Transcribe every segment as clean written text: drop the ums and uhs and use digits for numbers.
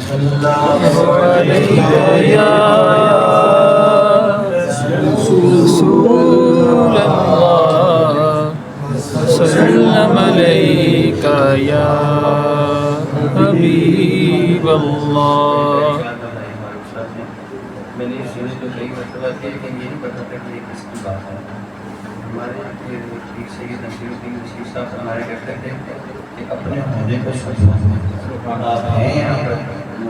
सल्लल्लाहु अलैहि या सल्लम अलैका या हबीबल्लाह। मैंने सुने तो कई मरतबा किया लेकिन ये नहीं पता था कि ये किसकी बात है। हमारे पीर सैयद नसीरुद्दीन चिश्ती साहब हमारे कहते थे कि अपने होने का सबूत आप हैं यहाँ पर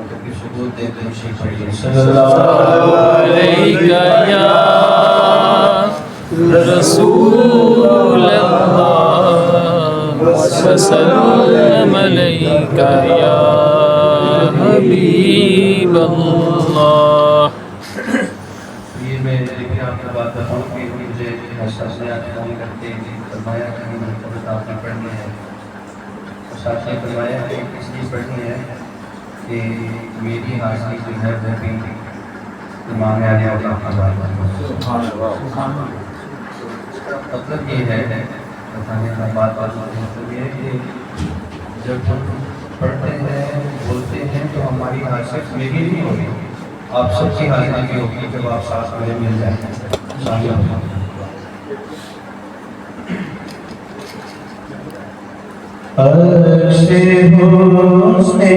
तो कि सबूत दे दो शेख पढ़िए सल्लल्लाहु अलैका या रसूलल्लाह वसल्लम अलैका या हबीबल्लाह। ये मैं देखिए आपको बात बताऊँ कि मुझे साथ ने आज फ़ोन करके फरमाया कि मुझे आपने पढ़नी है और साथ ने फरमाया कि इसलिए पढ़नी है कि मेरी हाजिरी जो है वो भी इमाम आने वाला मतलब ये है बताने का बात मतलब ये है कि जब हम पढ़ते हैं बोलते हैं तो हमारी हाजिरी मेरी नहीं होगी, आप सबकी हाजिरी भी होगी जब आप साथ में मिल जाएंगे। अर्शे हुस्ने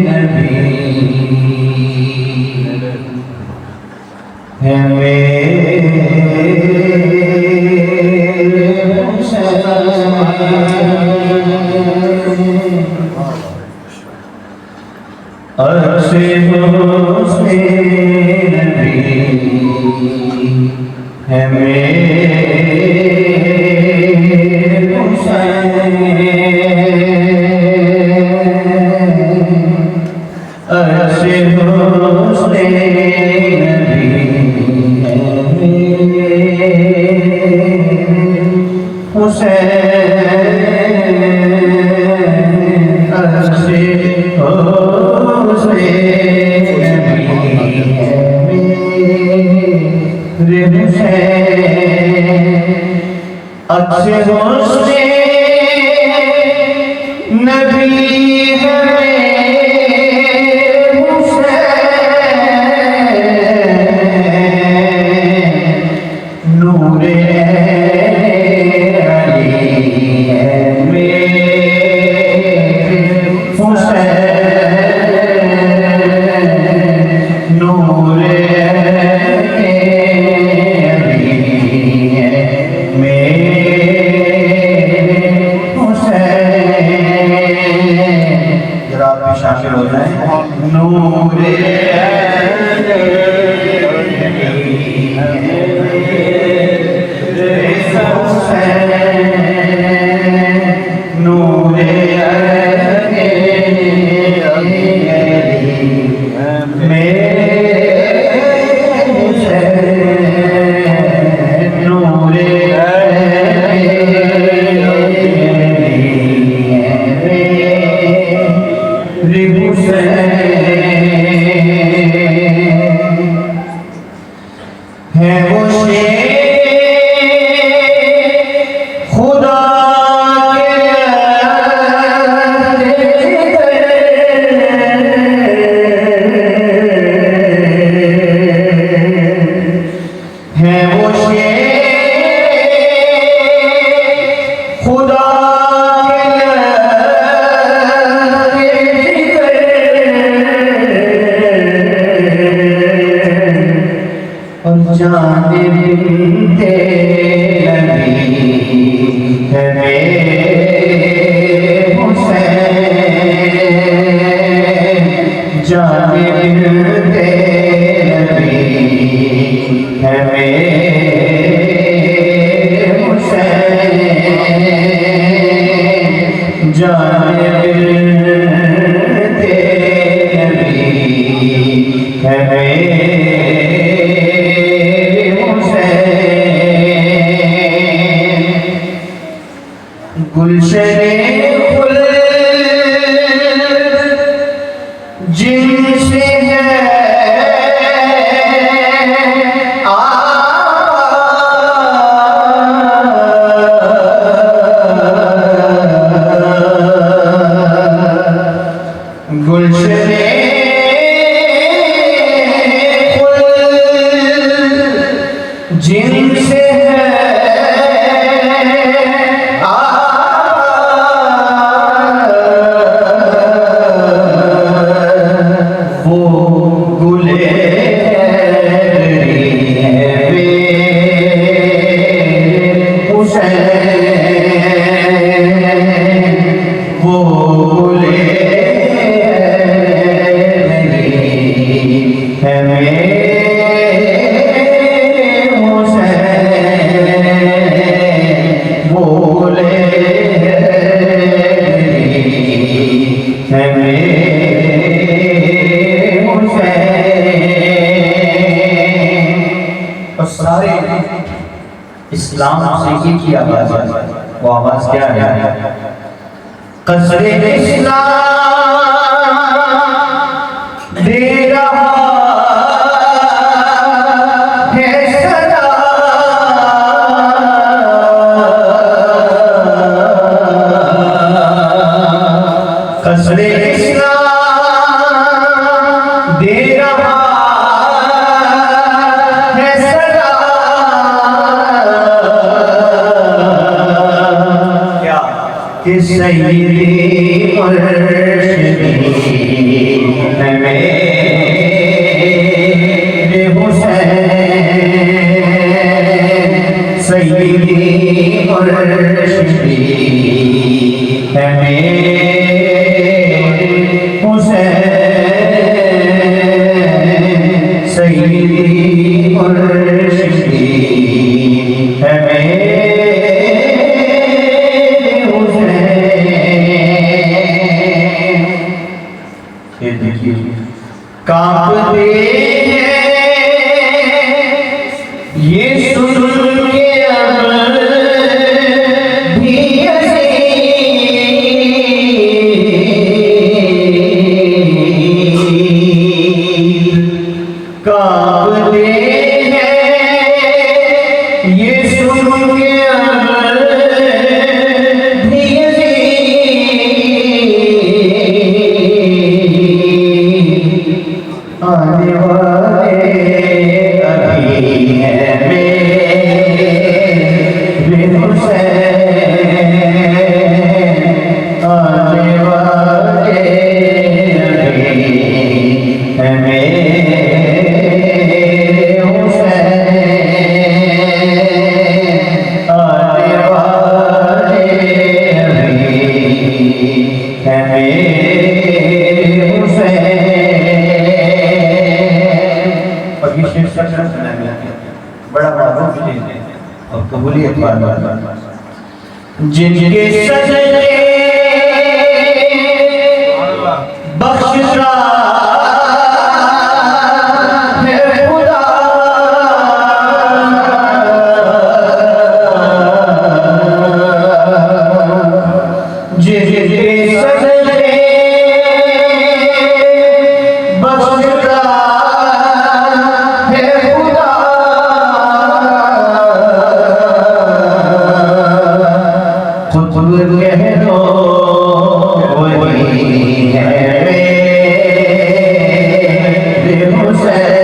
नबी है मेरे अर्शे हुस्ने नबी है अच्छे होस्ते नबी है हुसैन नूरे अली है मेरे हुसैन नूरे शामिल हो जाए नूरे नूरे है वो खुदा है वो खुदा जाने बिनते नबी है मेरे हुसैन जाने बिनते नबी है मेरे हुसैन जाने बिनते नबी है मेरे गुलशने जिनसे है गुलशने इस्लाम से एक ही आवाज है, वो आवाज क्या है? कसरे इस्लाम दे रहा है सदा, कसरे इस्लाम दे रहा है सदा। क्या कि सैयदी मुर्शिदी मेरे हुसैन, सैयदी मुर्शिदी मेरे हुसैन, सैयदी मुर्शिदी मेरे कांपते हैं ये सुन के अब भी कांपते हैं ये सुन के अब भी आने वाले अभी हैं मेरे हुसैन, आने वाले अभी हैं मेरे हुसैन, आने वाले अभी हैं मेरे हुसैन। बड़ा मारूफ है और कबूलियत वाला, जिनके सजदे बख्शा है खुदा, जिनके सजदे बख्शा खुद कह दो वही है मेरे हुसैन,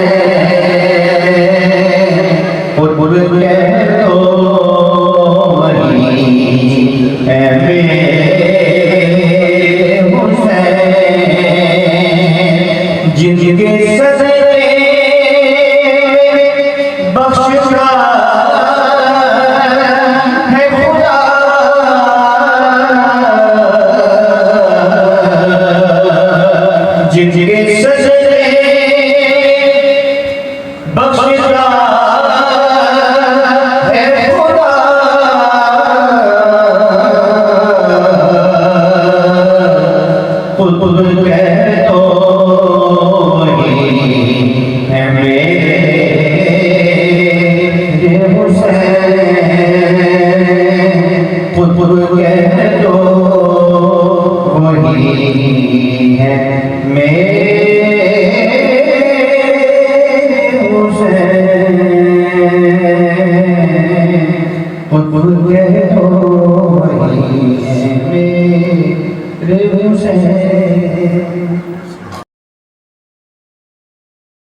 खुद कह दो वही है मेरे हुसैन, जिनके सजदे बख्शा है खुदा, जिनके सजदे बख्शा है खुदा, खुद कह दो वही है मेरे हुसैन, खुद कह दो वही है मेरे हुसैन, खुद कह दो वही है मेरे हुसैन।